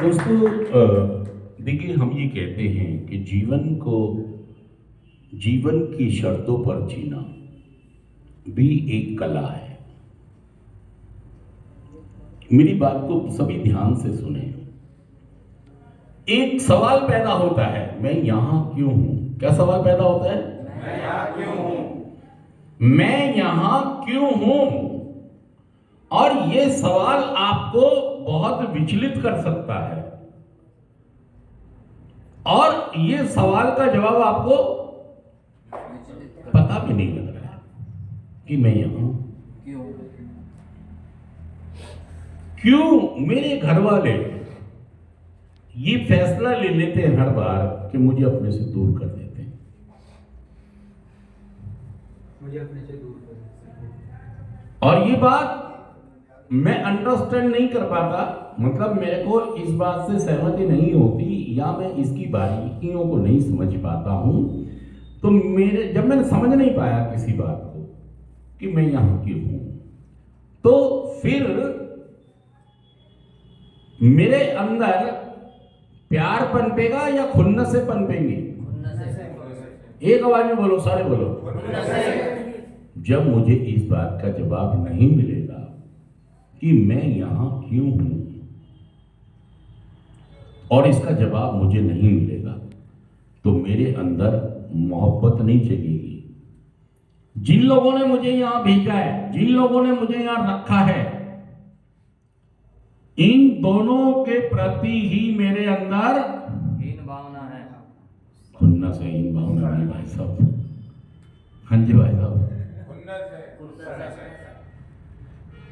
दोस्तों, देखिए, हम ये कहते हैं कि जीवन की शर्तों पर जीना भी एक कला है। मेरी बात को सभी ध्यान से सुने। एक सवाल पैदा होता है, मैं यहां क्यों हूं? क्या सवाल पैदा होता है? मैं यहाँ क्यों हूं? मैं यहां क्यों हूं? और ये सवाल आपको बहुत विचलित कर सकता है, और ये सवाल का जवाब आपको पता भी नहीं लग रहा है कि मैं यहां क्यों। मेरे घर वाले ये फैसला ले लेते हैं हर बार कि मुझे अपने से दूर कर देते हैं। और ये बात मैं अंडरस्टैंड नहीं कर पाता, मतलब मेरे को इस बात से सहमति नहीं होती, या मैं इसकी बारीकियों को नहीं समझ पाता हूं। तो जब मैंने समझ नहीं पाया किसी बात को कि मैं यहां क्यों हूं, तो फिर मेरे अंदर प्यार पनपेगा या खुन्नस से पनपेंगी? एक आवाज में बोलो, सारे बोलो। जब मुझे इस बात का जवाब नहीं मिलेगा कि मैं यहां क्यों हूं, और इसका जवाब मुझे नहीं मिलेगा, तो मेरे अंदर मोहब्बत नहीं जगेगी। जिन लोगों ने मुझे यहां भेजा है, जिन लोगों ने मुझे यहां रखा है, इन दोनों के प्रति ही मेरे अंदर हीन भावना है। खुन्नस है, हीन भावना नहीं भाई साहब। हाँ जी भाई साहब,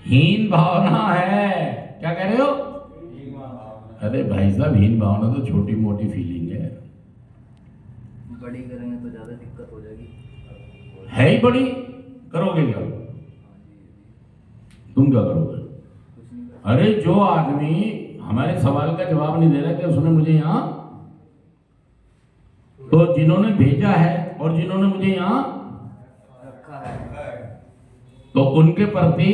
हीन भावना है। क्या कह रहे हो? अरे भाई साहब, हीन भावना तो छोटी मोटी फीलिंग है, बड़ी करेंगे तो ज्यादा दिक्कत हो जाएगी। है ही बड़ी। करोगे क्या? तुम क्या करोगे? अरे जो आदमी हमारे सवाल का जवाब नहीं दे रहा कि उसने मुझे यहां, तो जिन्होंने भेजा है और जिन्होंने मुझे यहां रखा है, तो उनके प्रति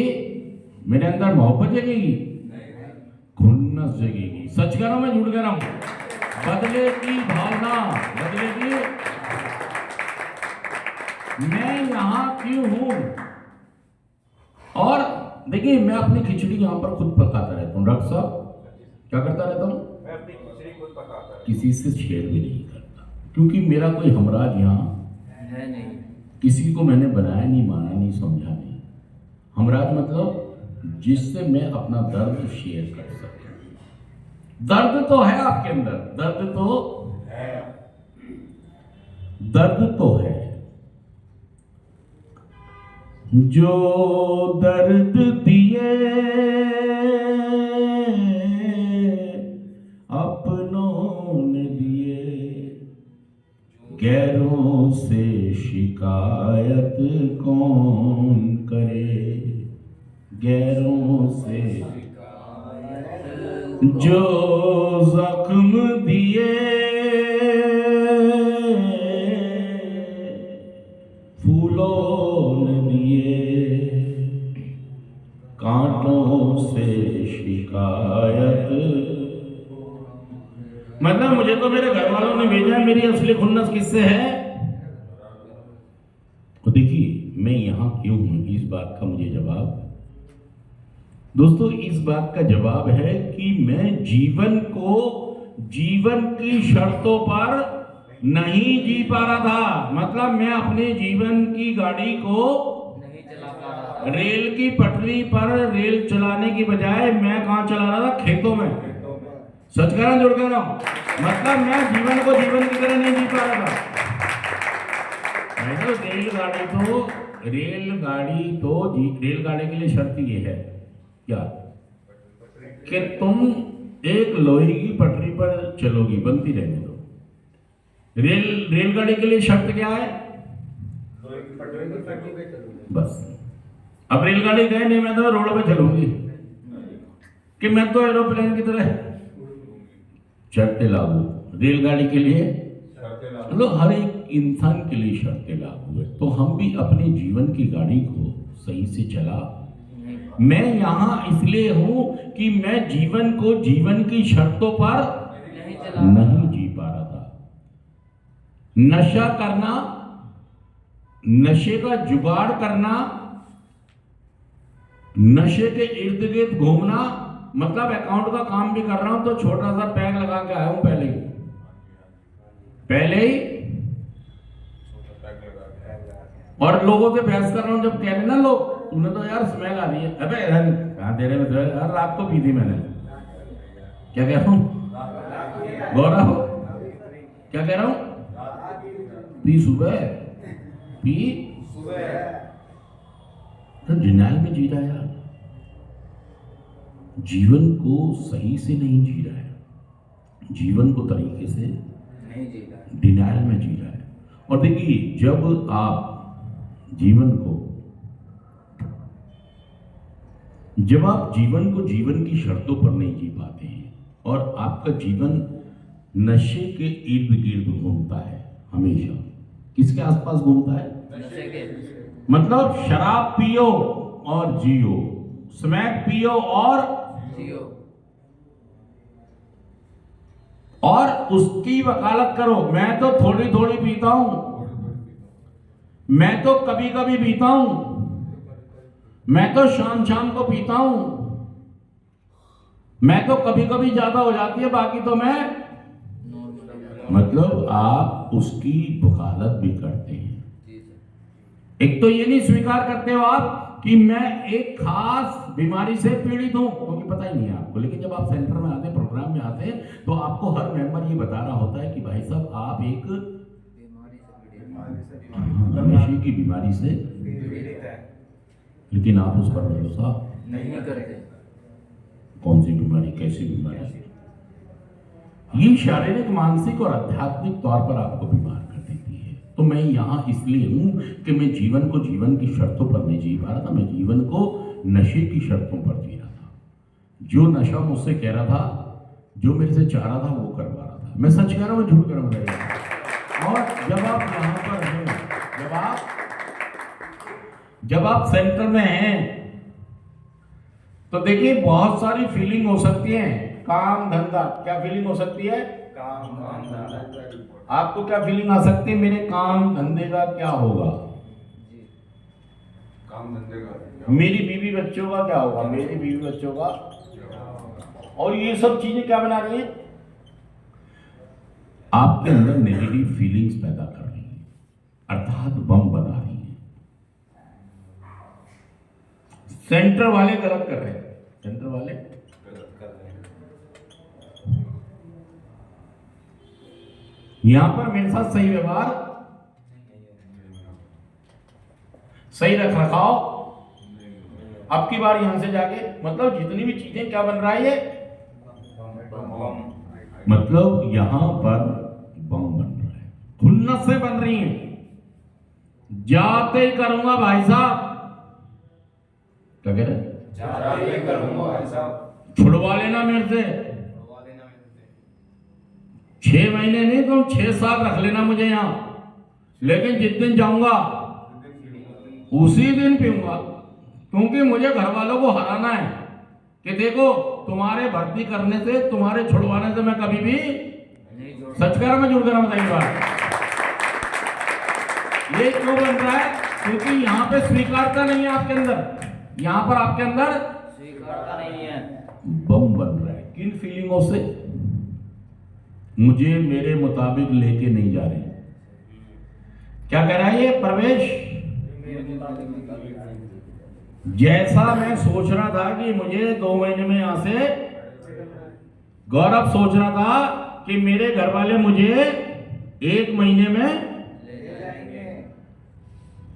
मेरे अंदर मोहब्बत जगेगी, खुन्नस जगेगी। सच कह रहा हूं, मैं झूठ कह रहा हूं? बदले की भावना, बदले की। मैं यहां क्यों हूं? और देखिए, मैं अपनी खिचड़ी यहां पर खुद पकाता रहता हूं। डॉक्टर साहब, क्या करता रहता हूं? मैं अपनी खिचड़ी खुद पकाता रहता हूं। किसी से शेयर भी नहीं करता, क्योंकि मेरा कोई हमराज यहां है नहीं। किसी को मैंने बनाया नहीं, माना नहीं, समझा नहीं। हमराज मतलब जिससे मैं अपना दर्द शेयर कर सकूं। दर्द तो है आपके अंदर, दर्द तो है। जो दर्द दिए अपनों ने दिए, गैरों से शिकायत कौन करे? गैरों से जो जख्म दिए फूलों ने दिए, कांटों से शिकायत। मतलब मुझे तो मेरे घर वालों ने भेजा है, मेरी असली खुन्नस किससे है? तो देखिए, मैं यहां क्यों हूं, इस बात का मुझे जवाब, दोस्तों, इस बात का जवाब है कि मैं जीवन की शर्तों पर नहीं जी पा रहा था। मतलब मैं अपने जीवन की गाड़ी को नहीं चला पा रहा। रेल की पटरी पर रेल चलाने की बजाय मैं कहां चला रहा था? खेतों में। सच कह रहा हूं, जोड़ कह रहा हूं? मतलब मैं जीवन को जीवन की तरह नहीं जी पा रहा था। रेलगाड़ी के लिए शर्त ये है क्या कि तुम एक लोहे की पटरी पर चलोगी, बनती रहने दो। रेलगाड़ी के लिए शर्त क्या है? बस। अब रेलगाड़ी गए नहीं, मैं तो रोड पे चलूंगी, कि मैं तो एरोप्लेन की तरह। शर्तें लागू रेलगाड़ी के लिए, मतलब हर एक इंसान के लिए शर्तें लागू है। तो हम भी अपने जीवन की गाड़ी को सही से चला। मैं यहां इसलिए हूं कि मैं जीवन को जीवन की शर्तों पर नहीं चला नहीं जी पा रहा था। नशा करना, नशे का जुगाड़ करना, नशे के इर्द गिर्द घूमना, मतलब अकाउंट का काम भी कर रहा हूं तो छोटा सा पैक लगा के आया हूं पहले ही और लोगों से बहस कर रहा हूं। जब कह रहे ना लोग, तुमने तो यार स्मेल आ रही है, अबे यार कहां दे रहे हैं यार, रात को पी थी मैंने। क्या कह रहा हूं गौरव, क्या कह रहा हूं? पी सुबह, पी तो डिनाइल में जी रहा है यार, जीवन को सही से नहीं जी रहा है, जीवन को तरीके से नहीं जी रहा। डिनाइल में जी रहा है। और देखिए, जब आप जीवन को जीवन की शर्तों पर नहीं जी पाते हैं और आपका जीवन नशे के इर्द गिर्द घूमता है, हमेशा किसके आसपास घूमता है? नशे के। मतलब शराब पियो और जियो, स्मैक पियो और जियो। और उसकी वकालत करो। मैं तो थोड़ी थोड़ी पीता हूं, मैं तो कभी कभी पीता हूं, मैं तो शाम शाम को पीता हूं, मैं तो कभी कभी ज्यादा हो जाती है, बाकी तो मैं, मतलब आप उसकी वकालत भी करते हैं। एक तो ये नहीं स्वीकार करते हो आप कि मैं एक खास बीमारी से पीड़ित हूं, क्योंकि पता ही नहीं है आपको। लेकिन जब आप सेंटर में आते, प्रोग्राम में आते हैं, तो आपको हर मेंबर ये बता रहा होता है कि भाई साहब आप एक नशे की बीमारी से पीड़ित है, लेकिन आप उस पर भरोसा नहीं करते। कौन सी बीमारी, कैसी बीमारी? ये शारीरिक, मानसिक और आध्यात्मिक तौर पर आपको बीमार कर देती है। तो मैं यहाँ इसलिए हूं कि मैं जीवन को जीवन की शर्तों पर नहीं जी पा रहा था, मैं जीवन को नशे की शर्तों पर जी रहा था। जो नशा मुझसे कह रहा था, जो मेरे से चाह रहा था, वो करवा रहा था। मैं सच कह रहा हूं, झूठ कह रहा हूं। और जब आप यहाँ पर हैं, जब आप सेंटर में हैं, तो देखिए बहुत सारी फीलिंग हो सकती है। काम धंधा, क्या फीलिंग हो सकती है? काम धंधा। आपको क्या फीलिंग आ सकती है? मेरे काम धंधे का क्या होगा, काम धंधे का, मेरी बीवी बच्चों का क्या होगा, मेरी बीवी बच्चों का। और ये सब चीजें क्या बना रही हैं? आपके अंदर नेगेटिव फीलिंग्स पैदा कर रही हैं, अर्थात बम बना रही हैं। सेंटर वाले गलत कर रहे हैं, सेंटर वाले गलत कर रहे हैं। यहां पर मेरे साथ सही व्यवहार, सही रख रखाव, अब की बार यहां से जाके, मतलब जितनी भी चीजें क्या बन रहा है, ये मतलब यहां पर बम बन रहा है, खुन्नस से बन रही है। जाते ही करूंगा भाई साहब, क्या कह रहे? जाते करूंगा भाई साहब, छुड़वा लेना मेरे से, 6 महीने नहीं तो 6 साल रख लेना मुझे यहाँ, लेकिन जिस दिन जाऊंगा उसी दिन पीऊंगा, क्योंकि मुझे घर वालों को हराना है कि देखो तुम्हारे भर्ती करने से, तुम्हारे छुड़वाने से मैं कभी भी सच कर मैं जुड़ कर बताइए बात। ये क्यों बन रहा है? क्योंकि यहाँ पे स्वीकारता नहीं है आपके अंदर, यहाँ पर आपके अंदर स्वीकारता नहीं है, बम बन रहा है। किन फीलिंगों से? मुझे मेरे मुताबिक लेके नहीं जा रहे। क्या कह रहा है ये प्रवेश? जैसा मैं सोच रहा था कि मुझे 2 महीने में यहां से, गौरव सोच रहा था कि मेरे घर वाले मुझे 1 महीने में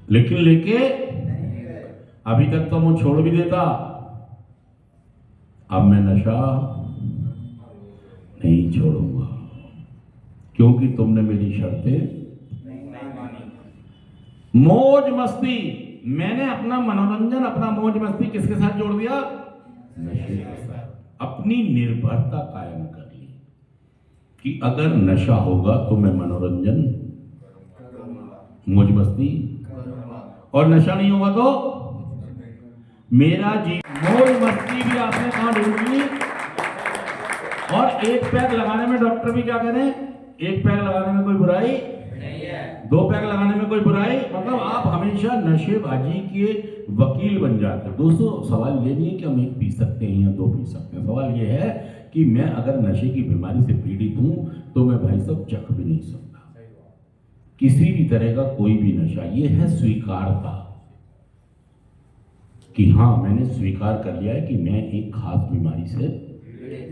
लेकिन लेके अभी तक तो मुझे छोड़ भी देता। अब मैं नशा नहीं छोड़ूंगा, क्योंकि तुमने मेरी शर्तें, मौज मस्ती, मैंने अपना मनोरंजन, अपना मौज मस्ती किसके साथ जोड़ दिया? नशे के साथ। अपनी निर्भरता कायम कर ली कि अगर नशा होगा तो मैं मनोरंजन, मौज मस्ती, और नशा नहीं होगा तो मेरा जी मौज मस्ती भी आपने कहाँ ढूंढ ली। और एक पैक लगाने में डॉक्टर भी क्या कह रहे हैं, एक पैक लगाने में कोई बुराई नहीं है। 2 पैक लगाने में कोई बुराई, मतलब आप हमेशा नशेबाजी के वकील बन जाते हैं। दोस्तों सवाल ये नहीं है कि हम 1 पी सकते हैं या 2 पी सकते हैं, सवाल ये है कि मैं अगर नशे की बीमारी से पीड़ित हूं तो मैं भाई साहब चख भी नहीं सकता किसी भी तरह का कोई भी नशा। ये है स्वीकारता कि हाँ मैंने स्वीकार कर लिया है कि मैं एक खास बीमारी से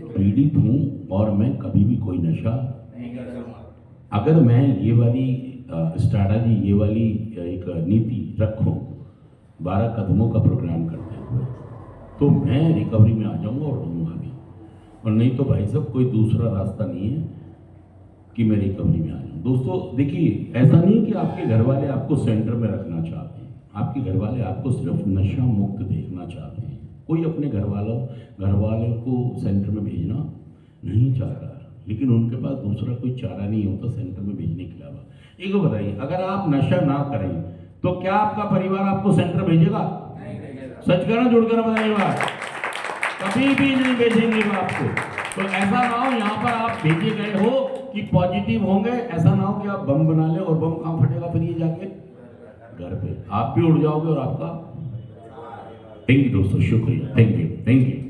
पीड़ित हूं और मैं कभी भी कोई नशा नहीं करूँगा। अगर मैं ये वाली स्ट्रैटेजी, ये वाली एक नीति रखूं 12 कदमों का प्रोग्राम करते हुए, तो मैं रिकवरी में आ जाऊंगा और रहूंगा भी। और नहीं तो भाई साहब कोई दूसरा रास्ता नहीं है कि मैं रिकवरी में आ जाऊँ। दोस्तों देखिए, ऐसा नहीं कि आपके घर वाले आपको सेंटर में रखना चाहते हैं, आपके घर वाले आपको सिर्फ नशा मुक्त देखना चाहते हैं। कोई अपने घर वालों को सेंटर में भेजना नहीं चाहता, लेकिन उनके पास दूसरा कोई चारा नहीं होता सेंटर में भेजने के अलावा। एक बताइए, अगर आप नशा ना करें तो क्या आपका परिवार आपको सेंटर भेजेगा? सच करना, जुड़ कर बताइए बात, कभी भी नहीं भेजेंगे वो आपको। तो ऐसा ना हो यहाँ पर आप भेजे गए हो कि पॉजिटिव होंगे, ऐसा ना हो कि आप बम बना ले और बम कहाँ फटेगा फिर ये जाके घर पे, आप भी उड़ जाओगे और आपका। थैंक यू दोस्तों, शुक्रिया, थैंक यू।